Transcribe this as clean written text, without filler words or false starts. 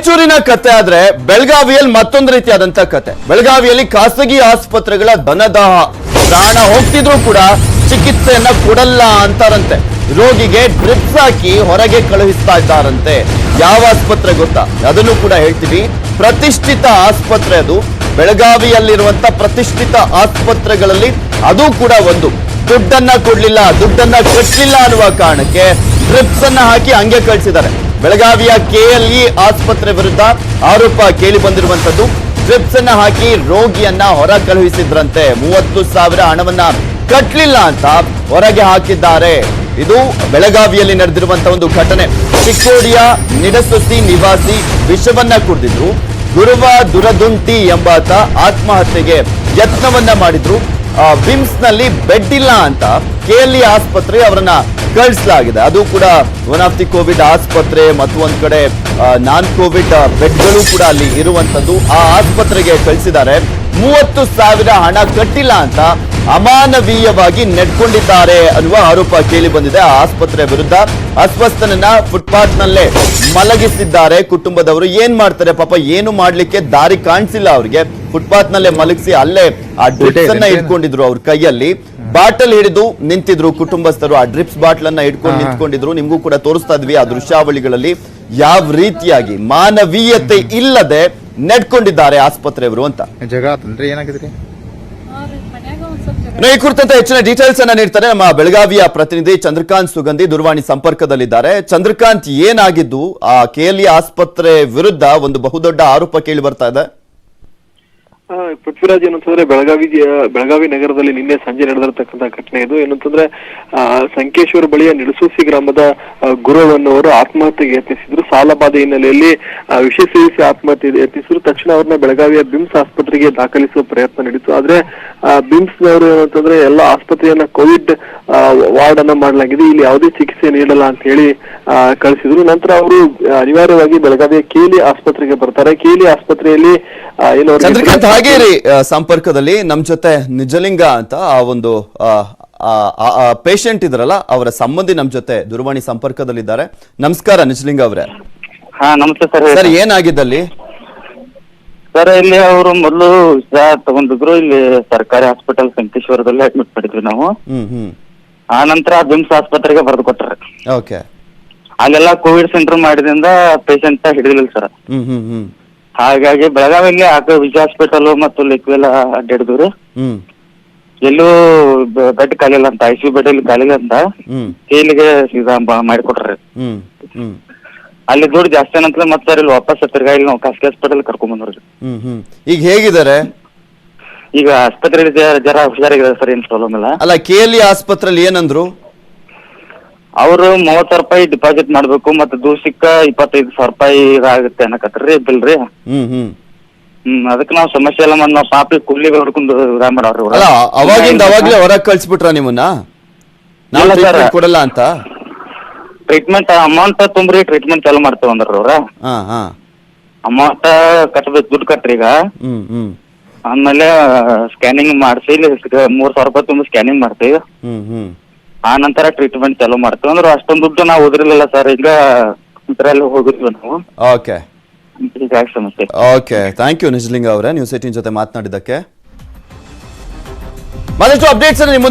ರಾಯಚೂರಿನ ಕತೆ ಆದ್ರೆ ಬೆಳಗಾವಿಯಲ್ಲಿ ಮತ್ತೊಂದು ರೀತಿಯಾದಂತ ಕತೆ. ಬೆಳಗಾವಿಯಲ್ಲಿ ಖಾಸಗಿ ಆಸ್ಪತ್ರೆಗಳ ಧನದಾಹ, ಪ್ರಾಣ ಹೋಗ್ತಿದ್ರು ಕೂಡ ಚಿಕಿತ್ಸೆಯನ್ನ ಕೊಡಲ್ಲ ಅಂತಾರಂತೆ. ರೋಗಿಗೆ ಡ್ರಿಪ್ಸ್ ಹಾಕಿ ಹೊರಗೆ ಕಳುಹಿಸ್ತಾ ಇದ್ದಾರಂತೆ. ಯಾವ ಆಸ್ಪತ್ರೆ ಗೊತ್ತಾ? ಅದನ್ನು ಕೂಡ ಹೇಳ್ತೀವಿ. ಪ್ರತಿಷ್ಠಿತ ಆಸ್ಪತ್ರೆ ಅದು. ಬೆಳಗಾವಿಯಲ್ಲಿರುವಂತ ಪ್ರತಿಷ್ಠಿತ ಆಸ್ಪತ್ರೆಗಳಲ್ಲಿ ಅದು ಕೂಡ ಒಂದು. ದುಡ್ಡನ್ನ ಕೊಡ್ಲಿಲ್ಲ, ದುಡ್ಡನ್ನ ಕಟ್ಟಲಿಲ್ಲ ಅನ್ನುವ ಕಾರಣಕ್ಕೆ ಡ್ರಿಪ್ಸ್ ಅನ್ನ ಹಾಕಿ ಹಂಗೆ ಕಳಿಸಿದ್ದಾರೆ. ಬೆಳಗಾವಿಯ KLE ಆಸ್ಪತ್ರೆ ವಿರುದ್ಧ ಆರೋಪ ಕೇಳಿ ಬಂದಿರುವಂತದ್ದು. ಡ್ರಿಪ್ಸ್ ಅನ್ನ ಹಾಕಿ ರೋಗಿಯನ್ನ ಹೊರ ಕಳುಹಿಸಿದ್ರಂತೆ. 30,000 ಹಣವನ್ನ ಕಟ್ಟಲಿಲ್ಲ ಅಂತ ಹೊರಗೆ ಹಾಕಿದ್ದಾರೆ. ಇದು ಬೆಳಗಾವಿಯಲ್ಲಿ ನಡೆದಿರುವಂತಹ ಒಂದು ಘಟನೆ. ಚಿಕ್ಕೋಡಿಯ ನಿಡಸೊಸಿ ನಿವಾಸಿ ವಿಷವನ್ನ ಕುಡಿದಿದ್ರು. ಗುರುವ ದುರದುಂಟಿ ಎಂಬಾತ ಆತ್ಮಹತ್ಯೆಗೆ ಯತ್ನವನ್ನ ಮಾಡಿದ್ರು. ಬಿಮ್ಸ್ ನಲ್ಲಿ ಬೆಡ್ ಇಲ್ಲ ಅಂತ KLE ಆಸ್ಪತ್ರೆ ಅವರನ್ನ ಕಳಿಸಲಾಗಿದೆ. ಅದು ಕೂಡ ಒನ್ ಆಫ್ ದಿ ಕೋವಿಡ್ ಆಸ್ಪತ್ರೆ ಮತ್ತು ಒಂದ್ ಕಡೆ ನಾನ್ ಕೋವಿಡ್ ಬೆಡ್ಗಳು ಕೂಡ ಅಲ್ಲಿ ಇರುವಂತದ್ದು. ಆ ಆಸ್ಪತ್ರೆಗೆ ಕಳಿಸಿದ್ದಾರೆ. 30,000 ಹಣ ಕಟ್ಟಿಲ್ಲ ಅಂತ ಅಮಾನವೀಯವಾಗಿ ನೆಡ್ಕೊಂಡಿದ್ದಾರೆ ಅನ್ನುವ ಆರೋಪ ಕೇಳಿ ಬಂದಿದೆ. ಆ ಆಸ್ಪತ್ರೆ ವಿರುದ್ಧ ಅಸ್ವಸ್ಥನನ್ನ ಫುಟ್ಪಾತ್ ನಲ್ಲೇ ಮಲಗಿಸಿದ್ದಾರೆ ಕುಟುಂಬದವರು. ಏನ್ ಮಾಡ್ತಾರೆ ಪಾಪ, ಏನು ಮಾಡ್ಲಿಕ್ಕೆ ದಾರಿ ಕಾಣಿಸಿಲ್ಲ ಅವ್ರಿಗೆ. ಫುಟ್ಪಾತ್ ನಲ್ಲೇ ಮಲಗಿಸಿ ಅಲ್ಲೇ ಆ ಡ್ರಿಪ್ಸ್ ಅನ್ನ ಇಟ್ಕೊಂಡಿದ್ರು. ಅವ್ರ ಕೈಯಲ್ಲಿ ಬಾಟಲ್ ಹಿಡಿದು ನಿಂತಿದ್ರು ಕುಟುಂಬಸ್ಥರು. ಆ ಡ್ರಿಪ್ಸ್ ಬಾಟಲ್ ಅನ್ನ ಇಟ್ಕೊಂಡು ನಿಂತ್ಕೊಂಡಿದ್ರು. ನಿಮ್ಗೂ ಕೂಡ ತೋರಿಸ್ತಾ ಇದ್ವಿ ಆ ದೃಶ್ಯಾವಳಿಗಳಲ್ಲಿ ಯಾವ ರೀತಿಯಾಗಿ ಮಾನವೀಯತೆ ಇಲ್ಲದೆ ನೆಡ್ಕೊಂಡಿದ್ದಾರೆ ಆಸ್ಪತ್ರೆಯವರು ಅಂತ. ಈ ಕುರಿತಂತೆ ಹೆಚ್ಚಿನ ಡೀಟೇಲ್ಸ್ ಅನ್ನ ನೀಡ್ತಾರೆ ನಮ್ಮ ಬೆಳಗಾವಿಯ ಪ್ರತಿನಿಧಿ ಚಂದ್ರಕಾಂತ್ ಸುಗಂಧಿ ದೂರವಾಣಿ ಸಂಪರ್ಕದಲ್ಲಿದ್ದಾರೆ. ಚಂದ್ರಕಾಂತ್, ಏನಾಗಿದ್ದು? ಆ KLE ಆಸ್ಪತ್ರೆ ವಿರುದ್ಧ ಒಂದು ಬಹುದೊಡ್ಡ ಆರೋಪ ಕೇಳಿ ಬರ್ತಾ ಇದೆ. ಪೃಥ್ವಿರಾಜ್, ಏನಂತಂದ್ರೆ ಬೆಳಗಾವಿ ನಗರದಲ್ಲಿ ನಿನ್ನೆ ಸಂಜೆ ನಡೆದಿರತಕ್ಕಂತ ಘಟನೆ ಇದು. ಏನಂತಂದ್ರೆ ಸಂಕೇಶ್ವರ ಬಳಿಯ ನಿಡಸೂಸಿ ಗ್ರಾಮದ ಗುರುವನ್ನವರು ಆತ್ಮಹತ್ಯೆಗೆ ಯತ್ನಿಸಿದ್ರು. ಸಾಲಬಾಧೆ ಹಿನ್ನೆಲೆಯಲ್ಲಿ ವಿಷ ಸೇವಿಸಿ ಆತ್ಮಹತ್ಯೆ ಯತ್ನಿಸಿದ್ರು. ತಕ್ಷಣ ಅವ್ರನ್ನ ಬೆಳಗಾವಿಯ ಬಿಮ್ಸ್ ಆಸ್ಪತ್ರೆಗೆ ದಾಖಲಿಸುವ ಪ್ರಯತ್ನ ನಡೀತು. ಆದ್ರೆ ಬಿಮ್ಸ್ ನವರು ಏನಂತಂದ್ರೆ ಎಲ್ಲ ಆಸ್ಪತ್ರೆಯನ್ನ ಕೋವಿಡ್ ವಾರ್ಡ್ ಅನ್ನ ಮಾಡಲಾಗಿದೆ, ಇಲ್ಲಿ ಯಾವುದೇ ಚಿಕಿತ್ಸೆ ನೀಡಲ್ಲ ಅಂತ ಹೇಳಿ ಕಳಿಸಿದ್ರು. ನಂತರ ಅವರು ಅನಿವಾರ್ಯವಾಗಿ ಬೆಳಗಾವಿಯ KLE ಆಸ್ಪತ್ರೆಗೆ ಬರ್ತಾರೆ. KLE ಆಸ್ಪತ್ರೆಯಲ್ಲಿ ಚಂದ್ರಕಾಂತ್ ಹಾಗೇರಿ ಸಂಪರ್ಕದಲ್ಲಿ ನಮ್ ಜೊತೆ ನಿಜಲಿಂಗ ಅಂತ ಆ ಒಂದು ಪೇಷಂಟ್ ಇದ್ರಲ್ಲ, ಅವರ ಸಂಬಂಧಿ ನಮ್ ಜೊತೆ ದೂರವಾಣಿ ಸಂಪರ್ಕದಲ್ಲಿದ್ದಾರೆ. ನಮಸ್ಕಾರ ನಿಜಲಿಂಗ ಅವರೇ. ಹಾ ನಮಸ್ತೆ ಸರ್. ಸರ್, ಏನಾಗಿದ್ದಲ್ಲಿ? ಸರ್, ಇಲ್ಲಿ ಅವರು ಮೊದಲು ತಗೊಂಡಿದ್ರು. ಇಲ್ಲಿ ಸರ್ಕಾರಿ ಹಾಸ್ಪಿಟಲ್ ಸಂಕೇಶ್ವರದಲ್ಲಿ ಅಡ್ಮಿಟ್ ಮಾಡಿದ್ವಿ ನಾವು. ಆ ನಂತರ ಬಿಮ್ಸ್ ಆಸ್ಪತ್ರೆಗೆ ಬರೆದು ಕೊಟ್ಟಾರೆ. ಓಕೆ. ಅಲ್ಲೆಲ್ಲ ಕೋವಿಡ್ ಸೆಂಟರ್ ಮಾಡಿದ್ರಿಂದ ಪೇಷಂಟ್ ಹಿಡಿದಿಲ್ಲ ಸರ್. ಹಾಗಾಗಿ ಬೆಳಗಾವಿಯಲ್ಲಿ ವಿಜಯ ಹಾಸ್ಪಿಟಲ್ ಮತ್ತು ಲಿಕ್ವೆಲ್ಲ ಅಡ್ಡಾಡಿದ್ರು. ಎಲ್ಲೂ ಬೆಡ್ ಖಾಲಿಲ್ಲ ಅಂತ, ICU ಬೆಡ್ ಇಲ್ಲಿ ಖಾಲಿಲ್ಲ ಅಂತ KLEಗೆ ಮಾಡಿಕೊಟ್ರಿ. ಅಲ್ಲಿ ದುಡ್ಡು ಜಾಸ್ತಿ ಏನಂತ ಮತ್ತೆ ಸರ್ ಇಲ್ಲಿ ವಾಪಸ್ ತಿರ್ಗಾ ಇಲ್ಲಿ ನಾವು ಖಾಸಗಿ ಹಾಸ್ಪಿಟಲ್ ಕರ್ಕೊಂಡ್ ಬಂದ್ರಿ. ಈಗ ಹೇಗಿದ್ದಾರೆ? ಈಗ ಆಸ್ಪತ್ರೆಯಲ್ಲಿ ಜರ ಹುಷಾರಾಗಿದ್ದಾರೆ ಸರ್, ಏನ್ ಪ್ರಾಬ್ಲಮ್ ಇಲ್ಲ. ಅಲ್ಲ, KLE ಆಸ್ಪತ್ರೆಯಲ್ಲಿ ಏನಂದ್ರು? ಅವರು 30,000 ರೂಪಾಯಿ ಡಿಪಾಸಿಟ್ ಮಾಡ್ಬೇಕು, ಮತ್ತೆ ದಿವಸಕ್ಕ 25,000 ರೂಪಾಯಿ ಆಗುತ್ತೆ ಅನ್ನಕತ್ರಿ ಬಿಲ್ ರೀ. ಅದಕ್ಕೆ ನಾವು ಸಮಸ್ಯೆ ಎಲ್ಲ ಮಾಡಿ ನಾವು ಪಾಪಿ ಕೂಲಿಗೆ ಹೊಡ್ಕೊಂಡು ಮಾಡೋರು. ಅಲ್ಲ, ಅವಾಗ್ಲೇ ಹೊರಗೆ ಕಳ್ಸಿಬಿಟ್ರ ನಿಮ್ಮನ್ನ? ಕೊಡಲ್ಲ ಅಂತ ಟ್ರೀಟ್ಮೆಂಟ್ ಅಮೌಂಟ್ ತುಂಬ್ರಿ, ಟ್ರೀಟ್ಮೆಂಟ್ ಚಾಲು ಮಾಡ್ತೇವೆ ಅಂದ್ರ ಅವ್ರ. ಅಮೌಂಟ್ ಕಟ್ಬೇಕು, ದುಡ್ಡು ಕಟ್ರಿ. ಈಗ ಆಮೇಲೆ ಸ್ಕ್ಯಾನಿಂಗ್ ಮಾಡಿಸಿ 3,000 ರೂಪಾಯಿ ತುಂಬಿ ಸ್ಕ್ಯಾನಿಂಗ್ ಮಾಡ್ತೀವಿ. ಆ ನಂತರ ಟ್ರೀಟ್ಮೆಂಟ್ ಚಾಲು ಮಾಡ್ತೀವಿ. ಅಂದ್ರೆ ಅಷ್ಟೊಂದು ದುಡ್ಡು ನಾವು ಓದಿರ್ಲಿಲ್ಲ ಸರ್. ಈಗ ಇದರಲ್ಲಿ ಹೋಗಿದ್ವಿ ನಾವು. ಓಕೆ, ಹೀಗಾಗಿ ಸಮಸ್ಯೆ. ಓಕೆ, ಥ್ಯಾಂಕ್ ಯು ನಿಜಲಿಂಗ ಅವರೇ, ನ್ಯೂಸ್ 18 ಜೊತೆ ಮಾತನಾಡಿದ್ದಕ್ಕೆ. ಮತ್ತಷ್ಟು ಅಪ್ಡೇಟ್ಸ್ ನಿಮ್ಮ